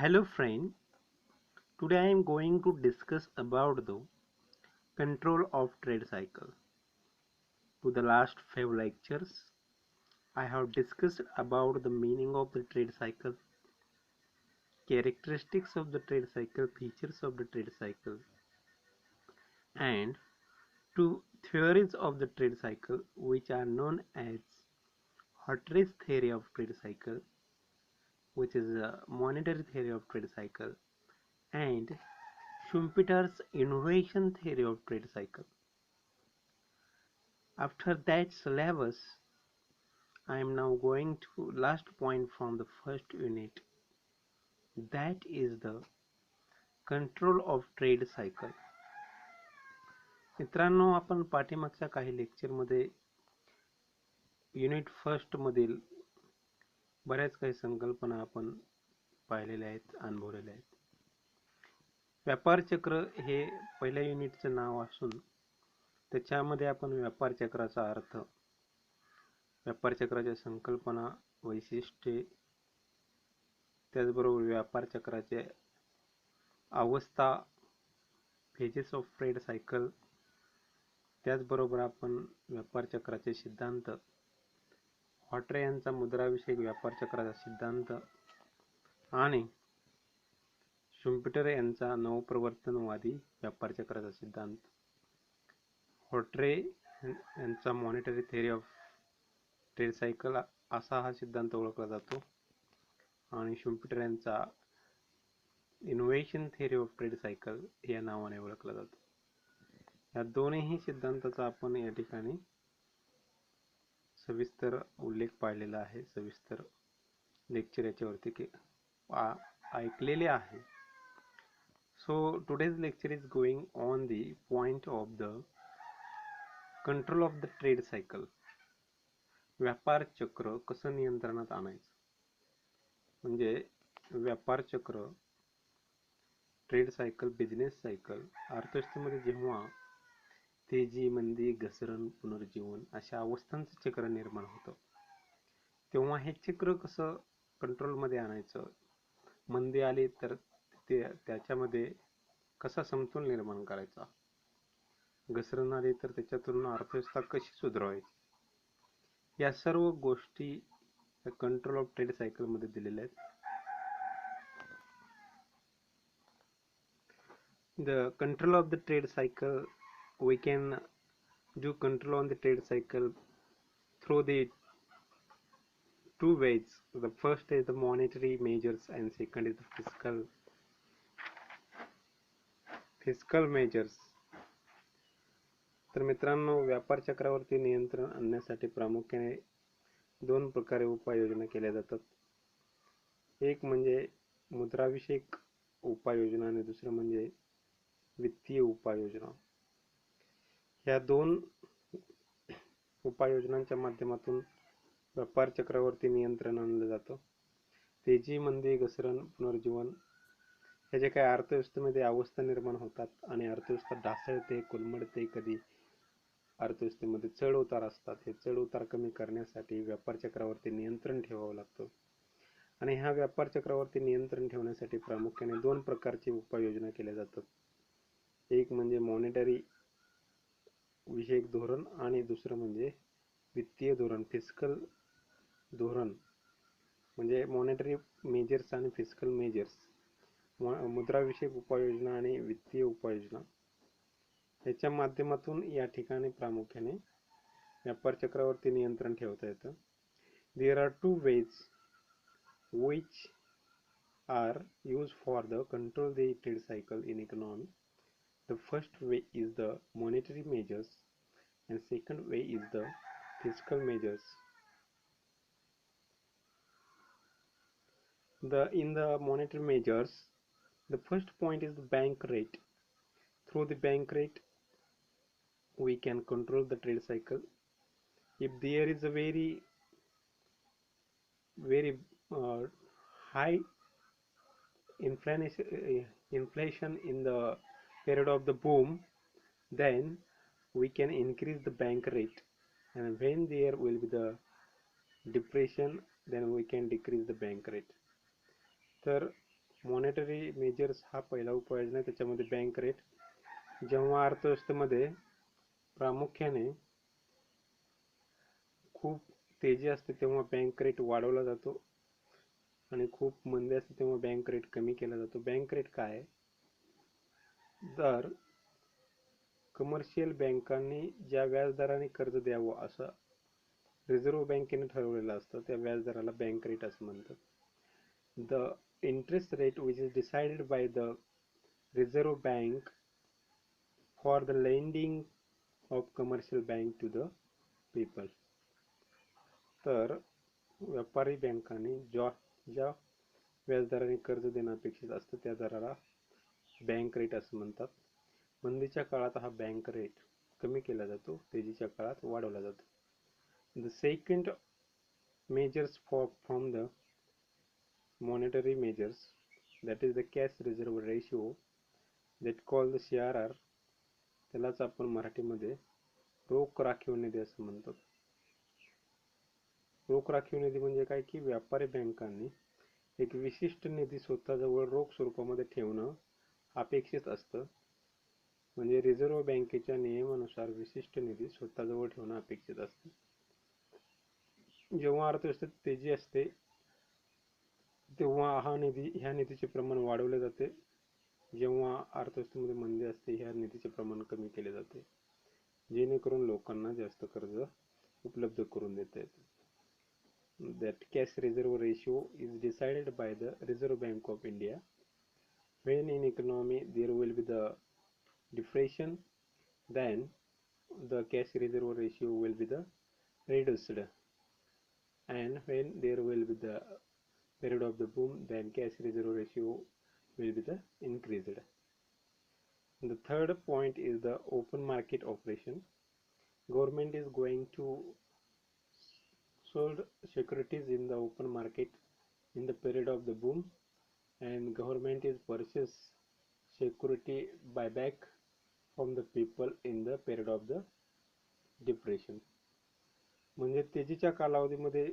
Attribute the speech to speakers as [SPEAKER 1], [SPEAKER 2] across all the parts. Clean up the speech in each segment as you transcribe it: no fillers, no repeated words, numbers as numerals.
[SPEAKER 1] Hello friend, today I am going to discuss about the control of trade cycle. To the last few lectures, I have discussed about the meaning of the trade cycle, characteristics of the trade cycle, features of the trade cycle, and two theories of the trade cycle which are known as Hartree's theory of trade cycle, which is a monetary theory of trade cycle, and Schumpeter's innovation theory of trade cycle. After that syllabus, I am now going to last point from the first unit, that is the control of trade cycle. मित्रांनो, आपण पाठीमागच्या काही लेक्चरमध्ये unit first मधील बऱ्याच काही संकल्पना आपण पाहिलेल्या आहेत, अनुभवलेल्या आहेत. व्यापार चक्र हे पहिल्या युनिटचं नाव असून त्याच्यामध्ये आपण व्यापार चक्राचा अर्थ, व्यापार चक्राच्या संकल्पना, वैशिष्ट्ये, त्याचबरोबर व्यापार चक्राचे अवस्था, फेजेस ऑफ ट्रेड सायकल, त्याचबरोबर आपण व्यापार चक्राचे सिद्धांत, हॉट्रे यांचा मुद्राविषयक व्यापार चक्राचा सिद्धांत आणि शुम्पेटर यांचा नवप्रवर्तनवादी व्यापार चक्राचा सिद्धांत, हॉट्रे यांचा monetary theory of trade cycle असा हा सिद्धांत ओळखला जातो आणि शुम्पेटर यांचा innovation theory of trade cycle या नावाने ओळखला जातो. या दोन्ही सिद्धांताचा आपण या ठिकाणी सविस्तर उल्लेख पाहिलेला आहे, सविस्तर लेक्चर याच्यावरती ऐकलेले आहे. So today's lecture is going on the point of the control of the trade cycle. व्यापार चक्र कसं नियंत्रणात आणायचं, म्हणजे व्यापार चक्र, ट्रेड सायकल, बिझनेस सायकल, अर्थव्यवस्थेमध्ये जेव्हा तेजी, मंदी, घसरण, पुनर्जीवन अशा अवस्थांचं चक्र निर्माण होतं, तेव्हा हे चक्र कसं कंट्रोलमध्ये आणायचं, मंदी आली तर त्याच्यामध्ये कसा समतोल निर्माण करायचा, घसरण आली तर त्याच्यातून अर्थव्यवस्था कशी सुधारायची, या सर्व गोष्टी कंट्रोल ऑफ ट्रेड सायकल मध्ये दिलेल्या आहेत. The control of the trade cycle, we can do control on the trade cycle through the two ways. The first is the monetary measures and second is the fiscal measures. तर मित्रांनो, व्यापार चक्रावरती नियंत्रण आणण्यासाठी प्रामुख्याने दोन प्रकारे उपाययोजना केल्या जातात. एक म्हणजे मुद्राविषयक उपाययोजना आणि दुसरं म्हणजे वित्तीय उपाययोजना. ह्या दोन उपाययोजनांच्या माध्यमातून व्यापार चक्रावरती नियंत्रण आणलं जातं. तेजी, मंदी, घसरण, पुनर्जीवन हे जे काही अर्थव्यवस्थेमध्ये अवस्था निर्माण होतात आणि अर्थव्यवस्था ढासळते, कोलमडते, कधी अर्थव्यवस्थेमध्ये चढ उतार असतात, हे चढ उतार कमी करण्यासाठी व्यापार चक्रावरती नियंत्रण ठेवावं लागतं. आणि ह्या व्यापार चक्रावरती नियंत्रण ठेवण्यासाठी प्रामुख्याने दोन प्रकारची उपाययोजना केल्या जातात. एक म्हणजे मॉनिटरी विषयक धोरण आणि दुसरं म्हणजे वित्तीय धोरण, फिस्कल धोरण. म्हणजे मॉनिटरी मेजर्स आणि फिस्कल मेजर्स, मुद्राविषयक उपाययोजना आणि वित्तीय उपाययोजना, याच्या माध्यमातून या ठिकाणी प्रामुख्याने व्यापार चक्रावरती नियंत्रण ठेवता येतं. There are two ways which are used for the control the trade cycle in economy. The first way is the monetary measures and second way is the fiscal measures. In the monetary measures, the first point is the bank rate. Through the bank rate, we can control the trade cycle. If there is a very high inflation in the period of the boom, then we can increase the bank rate, and when there will be the depression, then we can decrease the bank rate. तर monetary measures हा पहिला उपाययोजना आहे. त्याच्यामध्ये bank rate, जेव्हा अर्थव्यवस्थेमध्ये प्रामुख्याने खूप तेजी असते तेव्हा बँक रेट वाढवला जातो आणि खूप मंदी असते तेव्हा बँक रेट कमी केला जातो. बँक रेट काय आहे? तर कमर्शियल बँकांनी ज्या व्याजदराने कर्ज द्यावं असं रिझर्व्ह बँकेने ठरवलेलं असतं त्या व्याजदराला बँक रेट असं म्हणतात. The interest rate which is decided by the reserve bank for the lending of commercial bank to the people. तर व्यापारी बँकांनी ज्या व्याजदराने कर्ज देणं अपेक्षित असतं त्या दराला बँक रेट असं म्हणतात. मंदीच्या काळात हा बँक रेट कमी केला जातो, तेजीच्या काळात वाढवला जातो. The second measures from the monetary measures, that is the cash reserve ratio, that called the CRR, त्यालाच आपण मराठीमध्ये रोख राखीव निधी असं म्हणतो. रोख राखीव निधी म्हणजे काय की व्यापारी बँकांनी एक विशिष्ट निधी स्वतःजवळ रोख स्वरूपामध्ये ठेवणं अपेक्षित असतं. म्हणजे रिझर्व्ह बँकेच्या नियमानुसार विशिष्ट निधी स्वतःजवळ ठेवणं अपेक्षित असतं. जेव्हा अर्थव्यवस्थेत तेजी असते तेव्हा ह्या निधीचे प्रमाण वाढवले जाते. जेव्हा अर्थव्यवस्थेमध्ये मंदी असते ह्या निधीचे प्रमाण कमी केले जाते, जेणेकरून लोकांना जास्त कर्ज उपलब्ध करून देता येते. That cash reserve ratio is decided by the Reserve Bank of India. When in economy there will be the depression, then the cash reserve ratio will be the reduced, and when there will be the period of the boom, then cash reserve ratio will be the increased. The third point is the open market operation. Government is going to sold securities in the open market in the period of the boom, and government is purchase security buyback from the people in the period of the depression. म्हणजे तेजीच्या कालावधीमध्ये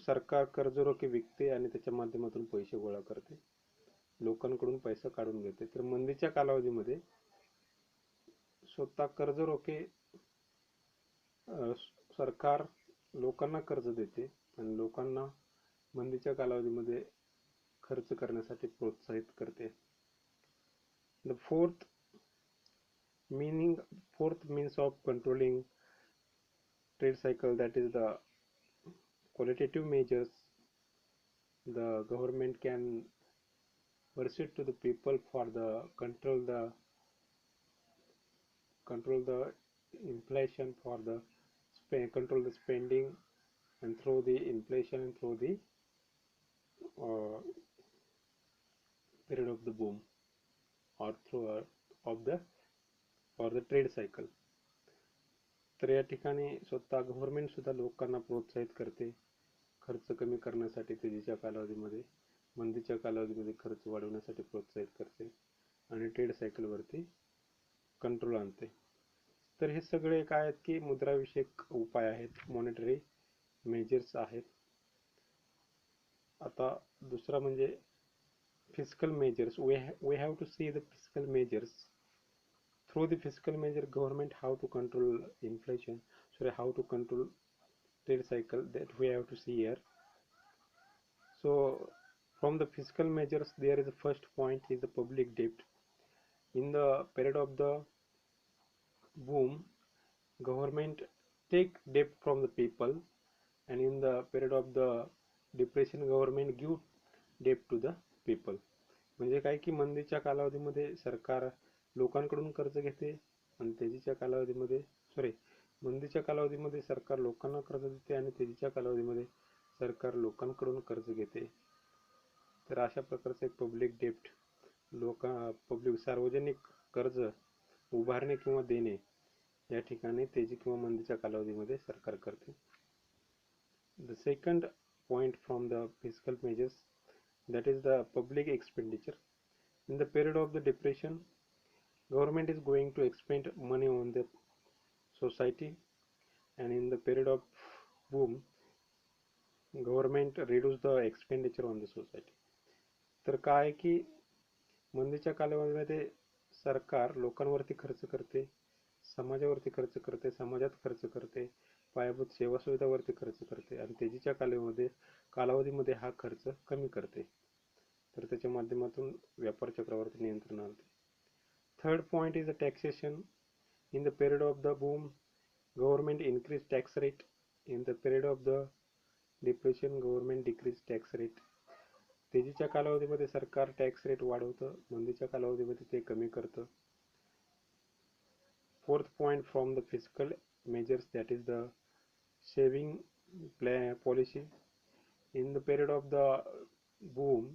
[SPEAKER 1] सरकार कर्ज रोखे विकते आणि त्याच्या माध्यमातून पैसे गोळा करते, लोकांकडून पैसा काढून घेते. तर मंदीच्या कालावधीमध्ये स्वतः कर्ज रोखे सरकार लोकांना कर्ज देते आणि लोकांना मंदीच्या कालावधीमध्ये खर्च करण्यासाठी प्रोत्साहित करते. The fourth means of controlling trade cycle, that is the qualitative measures. The government can proceed to the people for the control the inflation, for the control the spending, and through the inflation and through the uh, period of the boom, or through of the for the trade cycle. तर या ठिकाणी स्वतः government सुद्धा लोकांना प्रोत्साहित करते खर्च कमी करण्यासाठी, तेजीच्या कालावधीमध्ये मंदीच्या कालावधीमध्ये खर्च वाढवण्यासाठी प्रोत्साहित करते आणि ट्रेड सायकल वरती कंट्रोल आणते. तर हे सगळे काय आहेत की मुद्राविषयक उपाय आहेत, मॉनिटरी मेजर्स आहेत. आता दुसरा म्हणजे fiscal measures. We have to see the fiscal measures. Through the fiscal measure, government how to control inflation, sorry, how to control trade cycle, that we have to see here. So from the fiscal measures, there is the first point is the public debt. In the period of the boom, government take debt from the people, and in the period of the depression, government give debt to the people. म्हणजे काय की मंदीच्या कालावधीमध्ये सरकार लोकांकडून कर्ज घेते आणि तेजीच्या कालावधीमध्ये मंदीच्या कालावधीमध्ये सरकार लोकांना कर्ज देते आणि तेजीच्या कालावधीमध्ये सरकार लोकांकडून कर्ज घेते. तर अशा प्रकारचे एक पब्लिक डेप्ट पब्लिक सार्वजनिक कर्ज उभारणे किंवा देणे या ठिकाणी तेजी किंवा मंदीच्या कालावधीमध्ये सरकार करते. The second point from the fiscal measures, that is the public expenditure. In the period of the depression, government is going to expend money on the society, and in the period of boom, government reduce the expenditure on the society. तर काय आहे की मंदीच्या कालावधीमध्ये सरकार लोकांवरती खर्च करते, समाजावरती खर्च करते, समाजात खर्च करते, पायाभूत सेवा सुविधावरती खर्च करते आणि तेजीच्या कालावधीमध्ये हा खर्च कमी करते. तर त्याच्या माध्यमातून व्यापार चक्रावरती नियंत्रण आणते. Third point is the taxation. In the period of the boom, government increased tax rate. In the period of the depression, government decreased tax rate. तेजीच्या कालावधीमध्ये सरकार टॅक्स रेट वाढवतं, मंदीच्या कालावधीमध्ये ते कमी करतं. Fourth point from the fiscal measures, that is the saving policy. In the period of the boom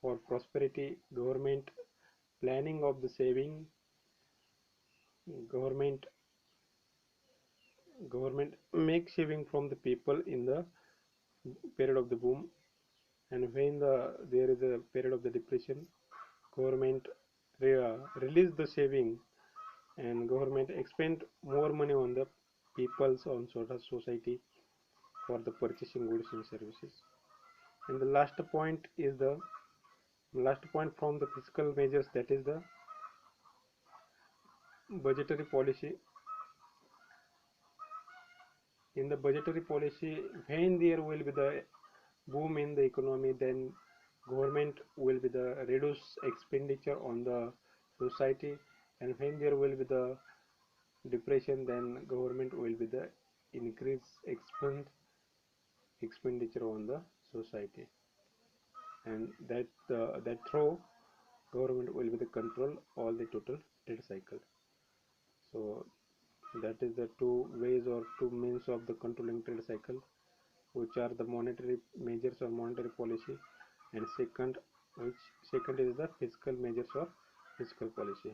[SPEAKER 1] for prosperity, government planning of the saving, government government make saving from the people in the period of the boom, and when there is a period of the depression, government release the saving and government expend more money on the peoples on sort of society for the purchasing goods and services. And the last point from the fiscal measures, that is the budgetary policy. In the budgetary policy, when there will be the boom in the economy, then government will be the reduce expenditure on the society, and when there will be the depression, then government will be the increase expenditure on the society, and that through government will be the control all the total trade cycle. So that is the two ways or two means of the controlling trade cycle, which are the monetary measures or monetary policy, and second is the fiscal measures or fiscal policy.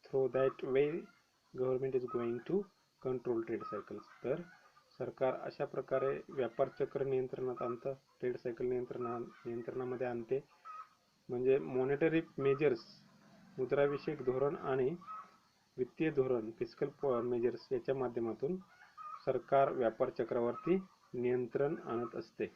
[SPEAKER 1] Through that way government is going to control trade cycles. तर सरकार अशा प्रकारे व्यापार चक्र नियंत्रणात आणतं, trade cycle नियंत्रणामध्ये आणते. म्हणजे मॉनिटरी मेजर्स, मुद्राविषयक धोरण आणि वित्तीय धोरण, फिस्कल मेजर्स याच्या माध्यमातून सरकार व्यापार चक्रावरती नियंत्रण आणत असते.